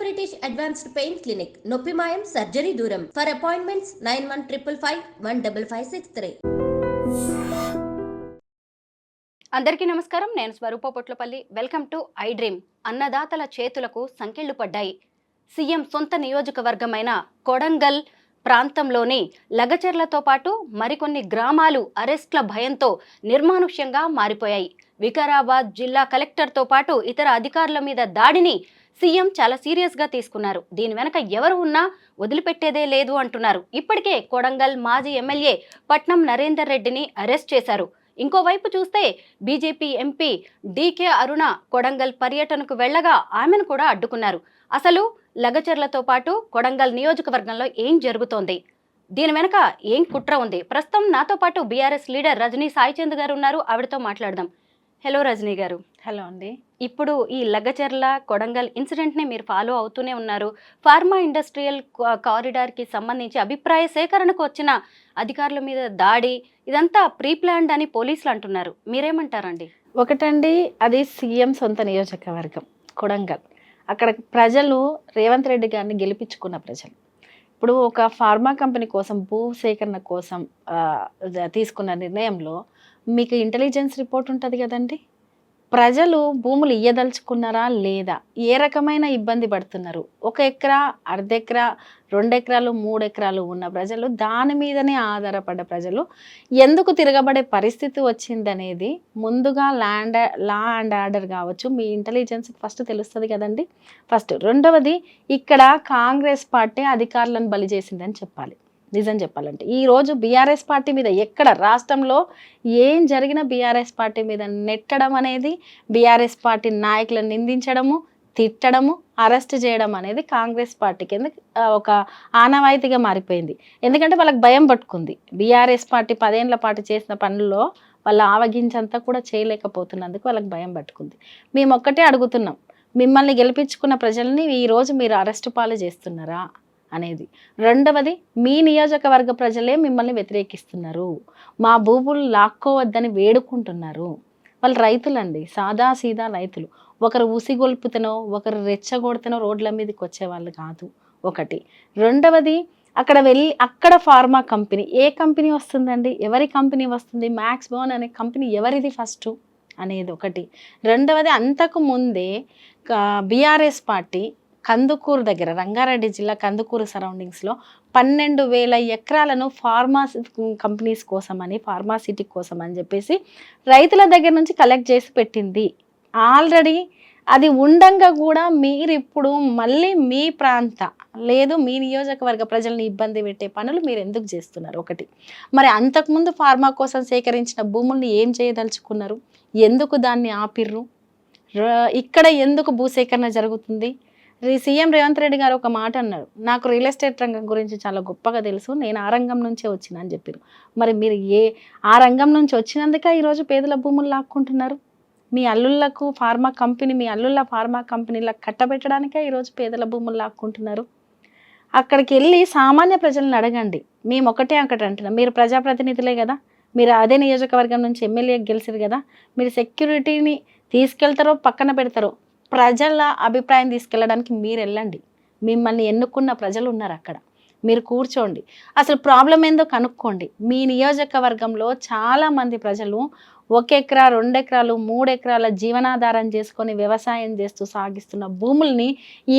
British advanced pain clinic నొప్పి మాయం surgery దూరం ఫర్ అపాయింట్మెంట్స్ 9155515563. అందరికీ నమస్కారం. నేను Swaroopa Potlapalli. Welcome to I dream. అన్నదాతల చేతులకు సంకెళ్లు పడ్డాయి. సీఎం సొంత నియోజకవర్గమైన కొడంగల్ ప్రాంతంలోని లగచెర్లతో పాటు మరికొన్ని గ్రామాలు అరెస్ట్ల భయంతో నిర్మానుష్యంగా మారిపోయాయి. వికారాబాద్ జిల్లా కలెక్టర్తో పాటు ఇతర అధికారుల మీద దాడిని సీఎం చాలా సీరియస్గా తీసుకున్నారు. దీని వెనక ఎవరు ఉన్నా వదిలిపెట్టేదే లేదు అంటున్నారు. ఇప్పటికే కొడంగల్ మాజీ ఎమ్మెల్యే పట్నం నరేందర్ రెడ్డిని అరెస్ట్ చేశారు. ఇంకోవైపు చూస్తే బీజేపీ ఎంపీ డీకే అరుణ కొడంగల్ పర్యటనకు వెళ్లగా ఆమెను కూడా అడ్డుకున్నారు. అసలు లగచెర్లతో పాటు కొడంగల్ నియోజకవర్గంలో ఏం జరుగుతోంది, దీని వెనక ఏం కుట్ర ఉంది? ప్రస్తుతం నాతో పాటు బీఆర్ఎస్ లీడర్ రజనీ సాయిచంద్ గారు ఉన్నారు. ఆవిడతో మాట్లాడదాం. హలో రజనీ గారు. హలో అండి. ఇప్పుడు ఈ లగచెర్ల కొడంగల్ ఇన్సిడెంట్ని మీరు ఫాలో అవుతూనే ఉన్నారు. ఫార్మా ఇండస్ట్రియల్ కారిడార్కి సంబంధించి అభిప్రాయ సేకరణకు వచ్చిన అధికారుల మీద దాడి, ఇదంతా ప్రీ ప్లాన్డ్ అని పోలీసులు అంటున్నారు. మీరేమంటారండి? ఒకటండి, అది సీఎం సొంత నియోజకవర్గం కొడంగల్. అక్కడ ప్రజలు రేవంత్ రెడ్డి గారిని గెలిపించుకున్న ప్రజలు. ఇప్పుడు ఒక ఫార్మా కంపెనీ కోసం భూ సేకరణ కోసం తీసుకున్న నిర్ణయంలో మీకు ఇంటెలిజెన్స్ రిపోర్ట్ ఉంటుంది కదండి. ప్రజలు భూములు ఇయ్యదలుచుకున్నారా లేదా, ఏ రకమైన ఇబ్బంది పడుతున్నారు, 1 ఎకరా, అర్ధ ఎకరా, 2 ఎకరాలు, 3 ఎకరాలు ఉన్న ప్రజలు, దాని మీదనే ఆధారపడ్డ ప్రజలు ఎందుకు తిరగబడే పరిస్థితి వచ్చిందనేది ముందుగా లా అండ్ ఆర్డర్ కావచ్చు, మీ ఇంటెలిజెన్స్ ఫస్ట్ తెలుస్తుంది కదండి. ఫస్ట్. రెండవది, ఇక్కడ కాంగ్రెస్ పార్టీ అధికారులను బలి చేసిందని చెప్పాలి. నిజం చెప్పాలంటే ఈరోజు బీఆర్ఎస్ పార్టీ మీద ఎక్కడ రాష్ట్రంలో ఏం జరిగినా బీఆర్ఎస్ పార్టీ మీద నెట్టడం అనేది, బీఆర్ఎస్ పార్టీ నాయకులను నిందించడము, తిట్టడము, అరెస్ట్ చేయడం అనేది కాంగ్రెస్ పార్టీ కింద ఒక ఆనవాయితీగా మారిపోయింది. ఎందుకంటే వాళ్ళకి భయం పట్టుకుంది. బీఆర్ఎస్ పార్టీ 10 ఏళ్ల పాటు చేసిన పనుల్లో వాళ్ళ ఆవగించంతా కూడా చేయలేకపోతున్నందుకు వాళ్ళకి భయం పట్టుకుంది. మేము ఒక్కటే అడుగుతున్నాం, మిమ్మల్ని గెలిపించుకున్న ప్రజల్ని ఈరోజు మీరు అరెస్ట్ పాలు చేస్తున్నారా అనేది. రెండవది, మీ నియోజకవర్గ ప్రజలే మిమ్మల్ని వ్యతిరేకిస్తున్నారు, మా భూములు లాక్కోవద్దని వేడుకుంటున్నారు. వాళ్ళు రైతులండి, సాదా సీదా రైతులు. ఒకరు ఉసిగొల్పుతనో ఒకరు రెచ్చగొడుతనో రోడ్ల మీదకి వచ్చేవాళ్ళు కాదు. ఒకటి. రెండవది, అక్కడ వెళ్ళి అక్కడ ఫార్మా కంపెనీ, ఏ కంపెనీ వస్తుందండి, ఎవరి కంపెనీ వస్తుంది, మ్యాక్స్ బోన్ అనే కంపెనీ ఎవరిది ఫస్ట్ అనేది ఒకటి. రెండవది, అంతకు ముందే బీఆర్ఎస్ పార్టీ కందుకూరు దగ్గర, రంగారెడ్డి జిల్లా కందుకూరు సరౌండింగ్స్లో 12,000 ఎకరాలను ఫార్మా కంపెనీస్ కోసమని, ఫార్మాసిటీ కోసం అని చెప్పేసి రైతుల దగ్గర నుంచి కలెక్ట్ చేసి పెట్టింది. ఆల్రెడీ అది ఉండంగా కూడా మీరు ఇప్పుడు మళ్ళీ మీ ప్రాంత లేదు మీ నియోజకవర్గ ప్రజల్ని ఇబ్బంది పెట్టే పనులు మీరు ఎందుకు చేస్తున్నారు? ఒకటి. మరి అంతకుముందు ఫార్మా కోసం సేకరించిన భూముల్ని ఏం చేయదలుచుకున్నారు? ఎందుకు దాన్ని ఆపిర్రు? ఇక్కడ ఎందుకు భూసేకరణ జరుగుతుంది? సీఎం రేవంత్ రెడ్డి గారు ఒక మాట అన్నారు, నాకు రియల్ ఎస్టేట్ రంగం గురించి చాలా గొప్పగా తెలుసు, నేను ఆ రంగం నుంచే వచ్చిన అని చెప్పారు. మరి మీరు ఆ రంగం నుంచి వచ్చినందుక ఈరోజు పేదల భూములు లాక్కుంటున్నారు? మీ అల్లుళ్లకు ఫార్మా కంపెనీ, మీ అల్లుళ్ళ ఫార్మా కంపెనీలకు కట్టబెట్టడానికే ఈరోజు పేదల భూములు లాక్కుంటున్నారు. అక్కడికి వెళ్ళి సామాన్య ప్రజలను అడగండి. మేము ఒకటే అంటున్నాం, మీరు ప్రజాప్రతినిధులే కదా, మీరు అదే నియోజకవర్గం నుంచి ఎమ్మెల్యే గెలిచారు కదా, మీరు సెక్యూరిటీని తీసుకెళ్తారో పక్కన పెడతారో, ప్రజల అభిప్రాయం తీసుకెళ్ళడానికి మీరు వెళ్ళండి. మిమ్మల్ని ఎన్నుకున్న ప్రజలు ఉన్నారు అక్కడ, మీరు కూర్చోండి, అసలు ప్రాబ్లం ఏందో కనుక్కోండి. మీ నియోజకవర్గంలో చాలామంది ప్రజలు 1 ఎకరా, 2 ఎకరాలు, 3 ఎకరాల జీవనాధారం చేసుకొని వ్యవసాయం చేస్తూ సాగిస్తున్న భూముల్ని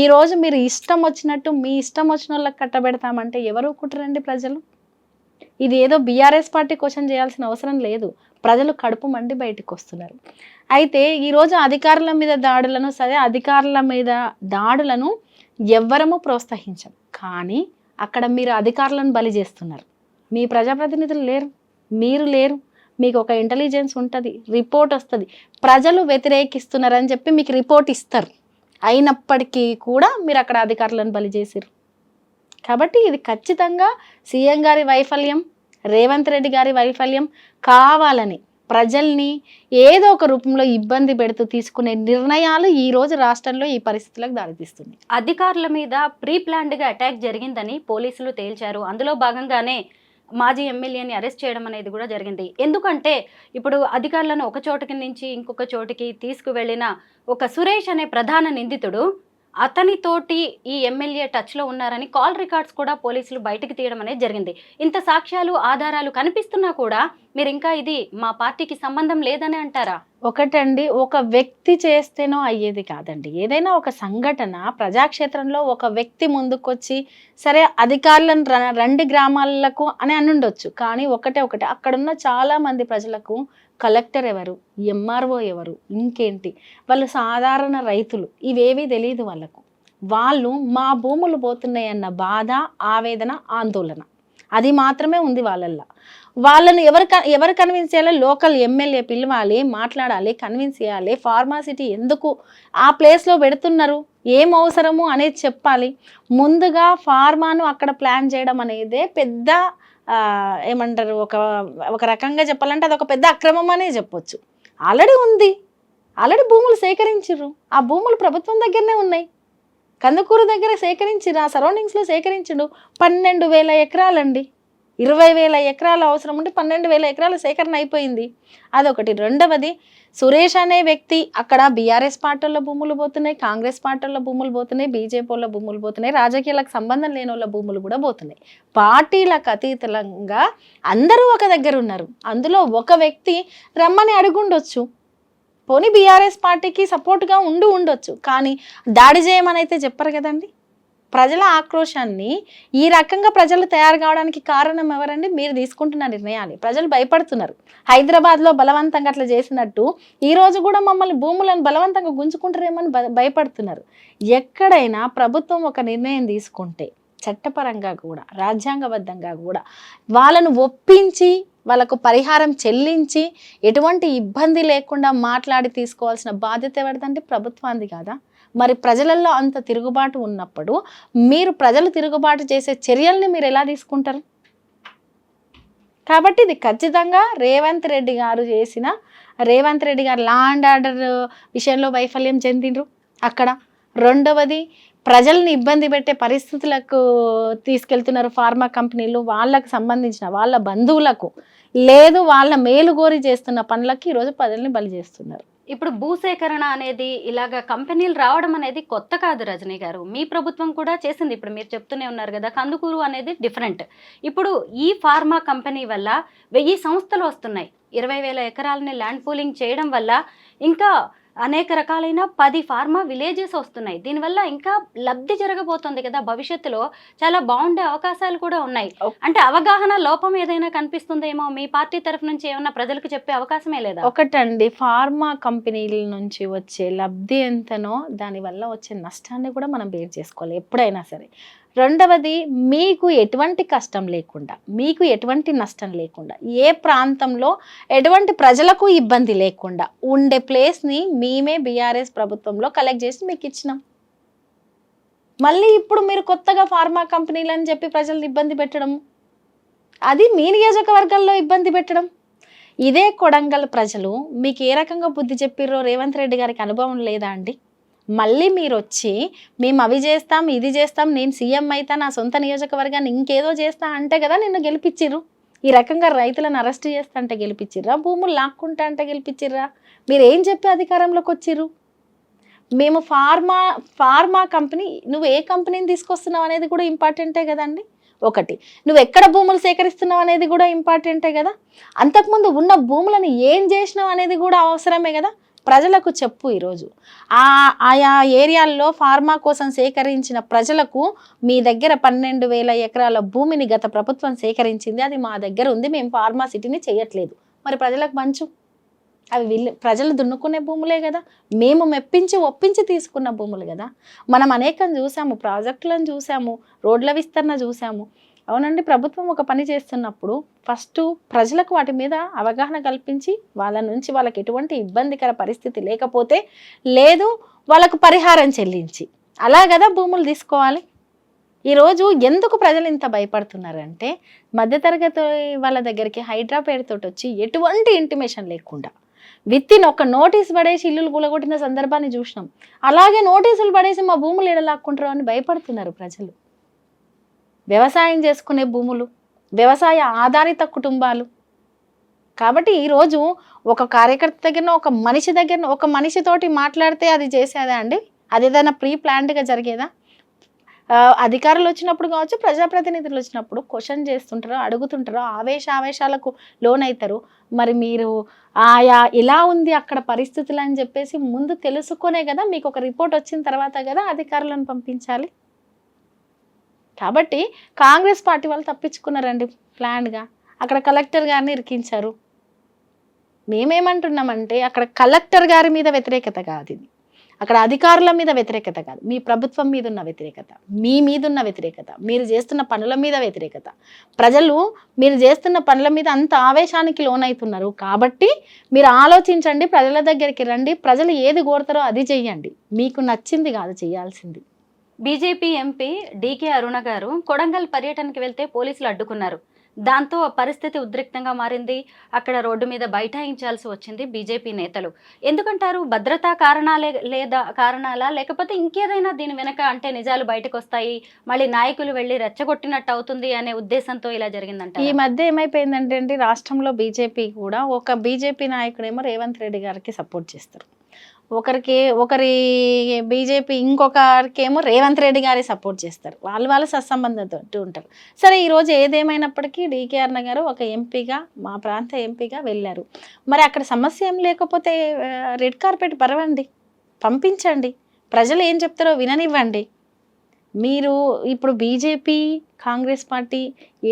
ఈరోజు మీరు ఇష్టం వచ్చినట్టు మీ ఇష్టం వచ్చిన వాళ్ళకి కట్టబెడతామంటే ఎవరు కుట్టరండి ప్రజలు? ఇది ఏదో బీఆర్ఎస్ పార్టీ క్వశ్చన్ చేయాల్సిన అవసరం లేదు. ప్రజలు కడుపు మండి బయటకు వస్తున్నారు. అయితే ఈరోజు అధికారుల మీద దాడులను, సరే అధికారుల మీద దాడులను ఎవ్వరము ప్రోత్సహించం, కానీ అక్కడ మీరు అధికారులను బలి చేస్తున్నారు. మీ ప్రజాప్రతినిధులు లేరు, మీరు లేరు, మీకు ఒక ఇంటెలిజెన్స్ ఉంటుంది, రిపోర్ట్ వస్తుంది, ప్రజలు వ్యతిరేకిస్తున్నారని చెప్పి మీకు రిపోర్ట్ ఇస్తారు. అయినప్పటికీ కూడా మీరు అక్కడ అధికారులను బలి చేసిరు. కాబట్టి ఇది ఖచ్చితంగా సీఎం గారి వైఫల్యం, రేవంత్ రెడ్డి గారి వైఫల్యం. కావాలని ప్రజల్ని ఏదో ఒక రూపంలో ఇబ్బంది పెడుతూ తీసుకునే నిర్ణయాలు ఈ రోజు రాష్ట్రంలో ఈ పరిస్థితులకు దారితీస్తుంది. అధికారుల మీద ప్రీ ప్లాన్డ్గా అటాక్ జరిగిందని పోలీసులు తేల్చారు. అందులో భాగంగానే మాజీ ఎమ్మెల్యేని అరెస్ట్ చేయడం అనేది కూడా జరిగింది. ఎందుకంటే ఇప్పుడు అధికారులను ఒక చోటుకి నుంచి ఇంకొక చోటికి తీసుకువెళ్ళిన ఒక సురేష్ అనే ప్రధాన నిందితుడు అతనితోటి ఈ ఎమ్మెల్యే టచ్లో ఉన్నారని కాల్ రికార్డ్స్ కూడా పోలీసులు బయటకు తీయడం అనేది జరిగింది. ఇంత సాక్ష్యాలు ఆధారాలు కనిపిస్తున్నా కూడా మీరు ఇంకా ఇది మా పార్టీకి సంబంధం లేదని అంటారా? ఒకటండి, ఒక వ్యక్తి చేస్తేనో అయ్యేది కాదండి. ఏదైనా ఒక సంఘటన ప్రజాక్షేత్రంలో ఒక వ్యక్తి ముందుకొచ్చి సరే అధికారులను రండి గ్రామాలకు అని అనుండొచ్చు, కానీ ఒకటే అక్కడున్న చాలా మంది ప్రజలకు కలెక్టర్ ఎవరు, ఎంఆర్ఓ ఎవరు, ఇంకేంటి, వాళ్ళు సాధారణ రైతులు, ఇవేవీ తెలియదు వాళ్ళకు. వాళ్ళు మా భూములు పోతున్నాయన్న బాధ, ఆవేదన, ఆందోళన అది మాత్రమే ఉంది వాళ్ళల్లో. వాళ్ళను ఎవరు కన్విన్స్ చేయాలి? లోకల్ ఎమ్మెల్యే పిలవాలి, మాట్లాడాలి, కన్విన్స్ చేయాలి. ఫార్మాసిటీ ఎందుకు ఆ ప్లేస్లో పెడుతున్నారు, ఏం అవసరము అనేది చెప్పాలి. ముందుగా ఫార్మాను అక్కడ ప్లాన్ చేయడం అనేదే పెద్ద ఏమంటారు, ఒక రకంగా చెప్పాలంటే అది ఒక పెద్ద అక్రమం అనే చెప్పొచ్చు. ఆల్రెడీ ఉంది, ఆల్రెడీ భూములు సేకరించారు, ఆ భూములు ప్రభుత్వం దగ్గరనే ఉన్నాయి. కందుకూరు దగ్గర సేకరించారు, ఆ సరౌండింగ్స్లో సేకరించడు. 12,000 ఎకరాలండి. 20,000 ఎకరాలు అవసరం ఉంటే 12,000 ఎకరాల సేకరణ అయిపోయింది. అదొకటి. రెండవది, సురేష్ అనే వ్యక్తి అక్కడ బీఆర్ఎస్ పార్టీల భూములు పోతున్నాయి, కాంగ్రెస్ పార్టీల భూములు పోతున్నాయి, బీజేపీ వాళ్ళ భూములు పోతున్నాయి, రాజకీయాలకు సంబంధం లేని వాళ్ళ భూములు కూడా పోతున్నాయి. పార్టీలకు అతీతంగా అందరూ ఒక దగ్గర ఉన్నారు. అందులో ఒక వ్యక్తి రమ్మని అడుగుండొచ్చు, పోనీ బీఆర్ఎస్ పార్టీకి సపోర్ట్గా ఉండొచ్చు, కానీ దాడి చేయమని అయితే చెప్పరు కదండి. ప్రజల ఆక్రోశాన్ని ఈ రకంగా ప్రజలు తయారు కావడానికి కారణం ఎవరండి? మీరు తీసుకుంటున్న నిర్ణయాలు. ప్రజలు భయపడుతున్నారు. హైదరాబాద్లో బలవంతంగా అట్లా చేసినట్టు ఈరోజు కూడా మమ్మల్ని భూములను బలవంతంగా గుంజుకుంటారేమని భయపడుతున్నారు. ఎక్కడైనా ప్రభుత్వం ఒక నిర్ణయం తీసుకుంటే చట్టపరంగా కూడా రాజ్యాంగబద్ధంగా కూడా వాళ్ళను ఒప్పించి వాళ్ళకు పరిహారం చెల్లించి ఎటువంటి ఇబ్బంది లేకుండా మాట్లాడి తీసుకోవాల్సిన బాధ్యత ఎవరిదంటే ప్రభుత్వానికి కాదా? మరి ప్రజలలో అంత తిరుగుబాటు ఉన్నప్పుడు మీరు ప్రజలు తిరుగుబాటు చేసే చర్యల్ని మీరు ఎలా తీసుకుంటారు? కాబట్టి ఇది ఖచ్చితంగా రేవంత్ రెడ్డి గారు లా అండ్ ఆర్డర్ విషయంలో వైఫల్యం చెందిండ్రు అక్కడ. రెండవది, ప్రజల్ని ఇబ్బంది పెట్టే పరిస్థితులకు తీసుకెళ్తున్నారు ఫార్మా కంపెనీలు. వాళ్ళకు సంబంధించిన వాళ్ళ బంధువులకు లేదు, వాళ్ళ మేలుగోరి చేస్తున్న పనులకి ఈరోజు ప్రజల్ని బలి చేస్తున్నారు. ఇప్పుడు భూసేకరణ అనేది ఇలాగ కంపెనీలు రావడం అనేది కొత్త కాదు రజనీ గారు, మీ ప్రభుత్వం కూడా చేసింది. ఇప్పుడు మీరు చెప్తూనే ఉన్నారు కదా, కందుకూరు అనేది డిఫరెంట్. ఇప్పుడు ఈ ఫార్మా కంపెనీ వల్ల 1000 సంస్థలు వస్తున్నాయి. 20,000 ఎకరాలని ల్యాండ్ పూలింగ్ చేయడం వల్ల ఇంకా అనేక రకాలైన 10 ఫార్మా విలేజెస్ వస్తున్నాయి. దీనివల్ల ఇంకా లబ్ధి జరగబోతుంది కదా, భవిష్యత్తులో చాలా బాగుండే అవకాశాలు కూడా ఉన్నాయి. అంటే అవగాహన లోపం ఏదైనా కనిపిస్తుందేమో, మీ పార్టీ తరఫు నుంచి ఏమన్నా ప్రజలకు చెప్పే అవకాశమే లేదా? ఒకటండి, ఫార్మా కంపెనీల నుంచి వచ్చే లబ్ధి ఎంతనో దానివల్ల వచ్చే నష్టాన్ని కూడా మనం బేర్ చేసుకోవాలి ఎప్పుడైనా సరే. రెండవది, మీకు ఎటువంటి కష్టం లేకుండా, మీకు ఎటువంటి నష్టం లేకుండా, ఏ ప్రాంతంలో ఎటువంటి ప్రజలకు ఇబ్బంది లేకుండా ఉండే ప్లేస్ని మేమే బీఆర్ఎస్ ప్రభుత్వంలో కలెక్ట్ చేసి మీకు ఇచ్చినాం. మళ్ళీ ఇప్పుడు మీరు కొత్తగా ఫార్మా కంపెనీలు అని చెప్పి ప్రజల్ని ఇబ్బంది పెట్టడం, అది మీ నియోజకవర్గాల్లో ఇబ్బంది పెట్టడం. ఇదే కొడంగల్ ప్రజలు మీకు ఏ రకంగా బుద్ధి చెప్పిర్రో రేవంత్ రెడ్డి గారికి అనుభవం లేదా అండి? మళ్ళీ మీరు వచ్చి మేము అవి చేస్తాం, ఇది చేస్తాం, నేను సీఎం అయితే నా సొంత నియోజకవర్గాన్ని ఇంకేదో చేస్తా అంటే కదా నిన్ను గెలిపించిర్రు. ఈ రకంగా రైతులను అరెస్ట్ చేస్తా అంటే గెలిపించిర్రా? భూములు లాక్కుంటా అంటే గెలిపించిర్రా? మీరు ఏం చెప్పి అధికారంలోకి వచ్చిర్రు? మేము ఫార్మా కంపెనీ, నువ్వు ఏ కంపెనీని తీసుకొస్తున్నావు అనేది కూడా ఇంపార్టెంటే కదండి. ఒకటి, నువ్వు ఎక్కడ భూములు సేకరిస్తున్నావు అనేది కూడా ఇంపార్టెంటే కదా. అంతకుముందు ఉన్న భూములను ఏం చేసినావు అనేది కూడా అవసరమే కదా. ప్రజలకు చెప్పు. ఈరోజు ఆయా ఏరియాల్లో ఫార్మా కోసం సేకరించిన ప్రజలకు మీ దగ్గర 12,000 ఎకరాల భూమిని గత ప్రభుత్వం సేకరించింది, అది మా దగ్గర ఉంది, మేము ఫార్మా సిటీని చేయట్లేదు. మరి ప్రజలకు పంచు. అవి ప్రజలు దున్నుకునే భూములే కదా, మేము ఒప్పించి తీసుకున్న భూములు కదా. మనం అనేకం చూసాము, ప్రాజెక్టులను చూసాము, రోడ్ల విస్తరణ చూసాము. అవునండి, ప్రభుత్వం ఒక పని చేస్తున్నప్పుడు ఫస్ట్ ప్రజలకు వాటి మీద అవగాహన కల్పించి వాళ్ళ నుంచి వాళ్ళకి ఎటువంటి ఇబ్బందికర పరిస్థితి లేకపోతే లేదు వాళ్ళకు పరిహారం చెల్లించి అలా కదా భూములు తీసుకోవాలి. ఈరోజు ఎందుకు ప్రజలు ఇంత భయపడుతున్నారంటే, మధ్యతరగతి వాళ్ళ దగ్గరికి హైడ్రా పేరుతో వచ్చి ఎటువంటి ఇంటిమేషన్ లేకుండా విత్తిన్ ఒక నోటీస్ పడేసి ఇల్లులు కూలగొట్టిన సందర్భాన్ని చూసినాం. అలాగే నోటీసులు పడేసి మా భూములు ఎడలాక్కుంటారు అని భయపడుతున్నారు ప్రజలు. వ్యవసాయం చేసుకునే భూములు, వ్యవసాయ ఆధారిత కుటుంబాలు. కాబట్టి ఈరోజు ఒక కార్యకర్త దగ్గర, ఒక మనిషితోటి మాట్లాడితే అది చేసేదా అండి? అది ఏదైనా ప్రీ ప్లాన్డ్గా జరిగేదా? అధికారులు వచ్చినప్పుడు కావచ్చు, ప్రజాప్రతినిధులు వచ్చినప్పుడు క్వశ్చన్ చేస్తుంటారు, అడుగుతుంటారు, ఆవేశాలకు లోనవుతారు. మరి మీరు ఆయా ఇలా ఉంది అక్కడ పరిస్థితులు అని చెప్పేసి ముందు తెలుసుకునే కదా, మీకు ఒక రిపోర్ట్ వచ్చిన తర్వాత కదా అధికారులను పంపించాలి. కాబట్టి కాంగ్రెస్ పార్టీ వాళ్ళు తప్పించుకున్నారండి ప్లాన్గా. అక్కడ కలెక్టర్ గారిని ఇరికించారు. మేమేమంటున్నామంటే అక్కడ కలెక్టర్ గారి మీద వ్యతిరేకత కాదు ఇది, అక్కడ అధికారుల మీద వ్యతిరేకత కాదు, మీ ప్రభుత్వం మీద ఉన్న వ్యతిరేకత, మీ మీద ఉన్న వ్యతిరేకత, మీరు చేస్తున్న పనుల మీద వ్యతిరేకత. ప్రజలు మీరు చేస్తున్న పనుల మీద అంత ఆవేశానికి లోనవుతున్నారు కాబట్టి మీరు ఆలోచించండి, ప్రజల దగ్గరికి రండి, ప్రజలు ఏది కోరుతారో అది చెయ్యండి, మీకు నచ్చింది కాదు చేయాల్సింది. బీజేపీ ఎంపీ డీకే అరుణ గారు కొడంగల్ పర్యటనకి వెళ్తే పోలీసులు అడ్డుకున్నారు. దాంతో పరిస్థితి ఉద్రిక్తంగా మారింది. అక్కడ రోడ్డు మీద బైఠాయించాల్సి వచ్చింది బీజేపీ నేతలు. ఎందుకంటారు? భద్రతా కారణాలా లేకపోతే ఇంకేదైనా దీని వెనక అంటే నిజాలు బయటకు వస్తాయి, మళ్ళీ నాయకులు వెళ్ళి రెచ్చగొట్టినట్టు అవుతుంది అనే ఉద్దేశంతో ఇలా జరిగిందంట. ఈ మధ్య ఏమైపోయిందంటే అండి, రాష్ట్రంలో బీజేపీ కూడా ఒక బీజేపీ నాయకుడేమో రేవంత్ రెడ్డి గారికి సపోర్ట్ చేస్తారు, ఒకరి బీజేపీ ఇంకొకరికేమో రేవంత్ రెడ్డి గారి సపోర్ట్ చేస్తారు, వాళ్ళ సత్సంబంధంతో ఉంటారు. సరే, ఈరోజు ఏదేమైనప్పటికీ డీకే అరుణ గారు ఒక ఎంపీగా, మా ప్రాంత ఎంపీగా వెళ్ళారు. మరి అక్కడ సమస్య ఏం లేకపోతే రెడ్ కార్పెట్ పరవండి, పంపించండి, ప్రజలు ఏం చెప్తారో విననివ్వండి. మీరు ఇప్పుడు బీజేపీ కాంగ్రెస్ పార్టీ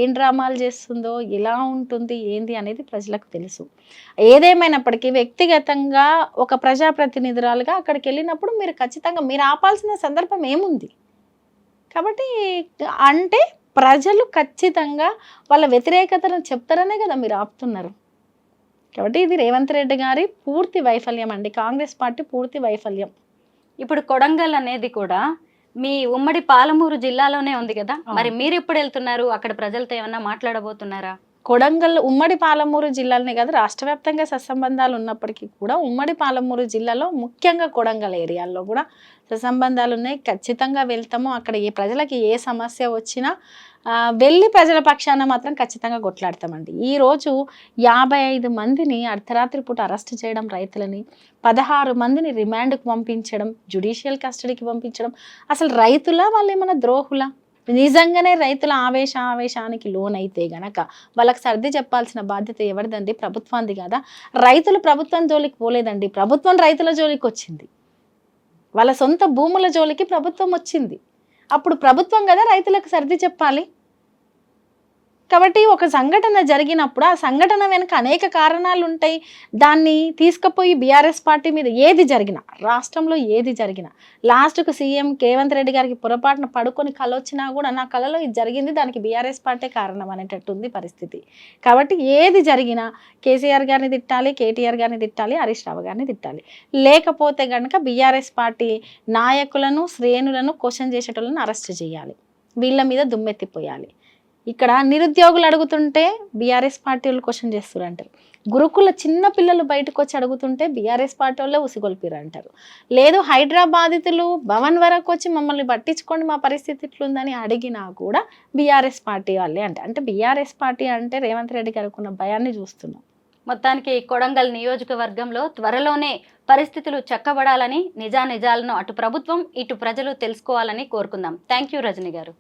ఏం డ్రామాలు చేస్తుందో, ఎలా ఉంటుంది ఏంది అనేది ప్రజలకు తెలుసు. ఏదేమైనప్పటికీ వ్యక్తిగతంగా ఒక ప్రజాప్రతినిధురాలుగా అక్కడికి వెళ్ళినప్పుడు మీరు ఖచ్చితంగా మీరు ఆపాల్సిన సందర్భం ఏముంది? కాబట్టి అంటే ప్రజలు ఖచ్చితంగా వాళ్ళ వ్యతిరేకతను చెప్తారనే కదా మీరు ఆపుతున్నారు. కాబట్టి ఇది రేవంత్ రెడ్డి గారి పూర్తి వైఫల్యం అండి, కాంగ్రెస్ పార్టీ పూర్తి వైఫల్యం. ఇప్పుడు కొడంగల్ అనేది కూడా మీ ఉమ్మడి పాలమూరు జిల్లాలోనే ఉంది కదా, మరి మీరు ఎప్పుడు వెళ్తున్నారు? అక్కడ ప్రజలతో ఏమన్నా మాట్లాడబోతున్నారా? కొడంగల్ ఉమ్మడి పాలమూరు జిల్లాలోనే కాదు, రాష్ట్ర వ్యాప్తంగా సత్సంబంధాలు ఉన్నప్పటికీ కూడా ఉమ్మడి పాలమూరు జిల్లాలో ముఖ్యంగా కొడంగల్ ఏరియాల్లో కూడా సత్సంబంధాలు ఉన్నాయి. ఖచ్చితంగా వెళ్తాము. అక్కడ ఏ ప్రజలకి ఏ సమస్య వచ్చినా వెళ్ళి ప్రజల పక్షాన మాత్రం ఖచ్చితంగా కొట్లాడతామండి. ఈరోజు 55 మందిని అర్ధరాత్రి పూట అరెస్ట్ చేయడం రైతులని, 16 మందిని రిమాండ్కు పంపించడం, జ్యుడిషియల్ కస్టడీకి పంపించడం, అసలు రైతుల వాళ్ళు ఏమైనా ద్రోహులా? నిజంగానే రైతుల ఆవేశానికి లోనైతే గనక వాళ్ళకి సర్ది చెప్పాల్సిన బాధ్యత ఎవరిదండి? ప్రభుత్వానికి కదా. రైతులు ప్రభుత్వం జోలికి పోలేదండి, ప్రభుత్వం రైతుల జోలికి వచ్చింది. వాళ్ళ సొంత భూముల జోలికి ప్రభుత్వం వచ్చింది. అప్పుడు ప్రభుత్వం కదా రైతులకు సర్ది చెప్పాలి. కాబట్టి ఒక సంఘటన జరిగినప్పుడు ఆ సంఘటన వెనుక అనేక కారణాలు ఉంటాయి. దాన్ని తీసుకుపోయి బీఆర్ఎస్ పార్టీ మీద ఏది జరిగినా, రాష్ట్రంలో ఏది జరిగినా, లాస్ట్కు సీఎం రేవంత్ రెడ్డి గారికి పొరపాటున పడుకొని కళ వచ్చినా కూడా నా కళలో ఇది జరిగింది, దానికి బీఆర్ఎస్ పార్టీ కారణం అనేటట్టు ఉంది పరిస్థితి. కాబట్టి ఏది జరిగినా కేసీఆర్ గారిని తిట్టాలి, కేటీఆర్ గారిని తిట్టాలి, హరీష్ రావు గారిని తిట్టాలి. లేకపోతే కనుక బీఆర్ఎస్ పార్టీ నాయకులను, శ్రేణులను క్వశ్చన్ చేసేటోళ్ళని అరెస్ట్ చేయాలి, వీళ్ళ మీద దుమ్మెత్తిపోయాలి. ఇక్కడ నిరుద్యోగులు అడుగుతుంటే బీఆర్ఎస్ పార్టీ వాళ్ళు క్వశ్చన్ చేస్తారు అంటారు, గురుకుల చిన్న పిల్లలు బయటకు వచ్చి అడుగుతుంటే బీఆర్ఎస్ పార్టీ వాళ్ళే ఉసిగొల్పిరు అంటారు. లేదు, హైదరాబాదితులు భవన్ వరకు వచ్చి మమ్మల్ని పట్టించుకోండి మా పరిస్థితి ఇట్లుందని అడిగినా కూడా బీఆర్ఎస్ పార్టీ వాళ్ళే అంటే బీఆర్ఎస్ పార్టీ అంటే రేవంత్ రెడ్డి గారికి ఉన్న భయాన్ని చూస్తున్నాం. మొత్తానికి కొడంగల్ నియోజకవర్గంలో త్వరలోనే పరిస్థితులు చక్కబడాలని, నిజాలను అటు ప్రభుత్వం ఇటు ప్రజలు తెలుసుకోవాలని కోరుకుందాం. థ్యాంక్ యూ రజని గారు.